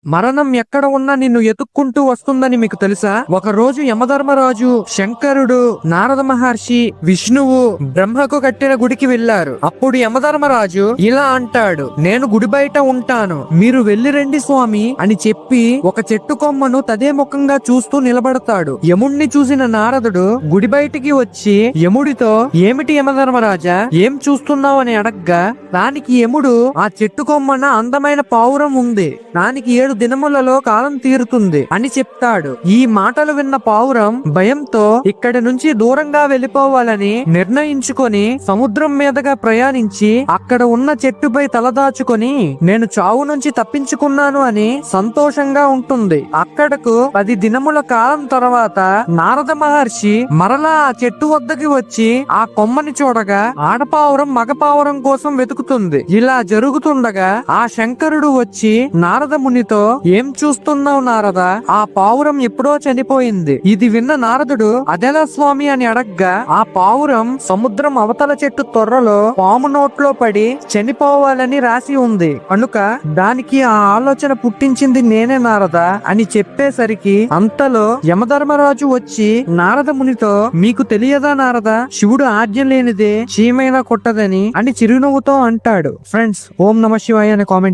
మరణం ఎక్కడ ఉన్నా నిన్ను ఎతుక్కుంటూ వస్తుందని మీకు తెలుసా? ఒక రోజు యమధర్మరాజు, శంకరుడు, నారద మహర్షి, విష్ణువు బ్రహ్మకు కట్టిన గుడికి వెళ్లారు. అప్పుడు యమధర్మరాజు ఇలా అంటాడు, నేను గుడి బయట ఉంటాను, మీరు వెళ్లి రండి స్వామి అని చెప్పి ఒక చెట్టు కొమ్మను తదే ముఖంగా చూస్తూ నిలబడతాడు. యముణ్ణి చూసిన నారదుడు గుడి బయటికి వచ్చి యముడితో, ఏమిటి యమధర్మరాజా, ఏం చూస్తున్నావు అని అడగ్గా, దానికి యముడు, ఆ చెట్టు కొమ్మన అందమైన పావురం ఉంది, దానికి 7 దినములలో కాలం తీరుతుంది అని చెప్తాడు. ఈ మాటలు విన్న పావురం భయంతో ఇక్కడి నుంచి దూరంగా వెళ్లిపోవాలని నిర్ణయించుకొని సముద్రం మీదుగా ప్రయాణించి అక్కడ ఉన్న చెట్టుపై తలదాచుకొని నేను చావు నుంచి తప్పించుకున్నాను అని సంతోషంగా ఉంటుంది. అక్కడకు 10 దినముల కాలం తర్వాత నారద మహర్షి మరలా ఆ చెట్టు వద్దకి వచ్చి ఆ కొమ్మని చూడగా ఆడపావురం మగపావురం కోసం వెతుకుతుంది. ఇలా జరుగుతుండగా ఆ శంకరుడు వచ్చి నారద మునితో, ఏం చూస్తున్నావు నారద, ఆ పావురం ఎప్పుడో చనిపోయింది. ఇది విన్న నారదుడు, అదెలా స్వామి అని అడగ్గా, ఆ పావురం సముద్రం అవతల చెట్టు తొర్రలో పాము నోట్లో పడి చనిపోవాలని రాసి ఉంది కనుక దానికి ఆ ఆలోచన పుట్టించింది నేనే నారద అని చెప్పేసరికి అంతలో యమధర్మరాజు వచ్చి నారద మునితో, మీకు తెలియదా నారద, శివుడు ఆజ్ఞ లేనిదే చీమైనా కొట్టదని అని చిరునవ్వుతో అంటాడు. ఫ్రెండ్స్, ఓం నమ శివాయ అనే కామెంట్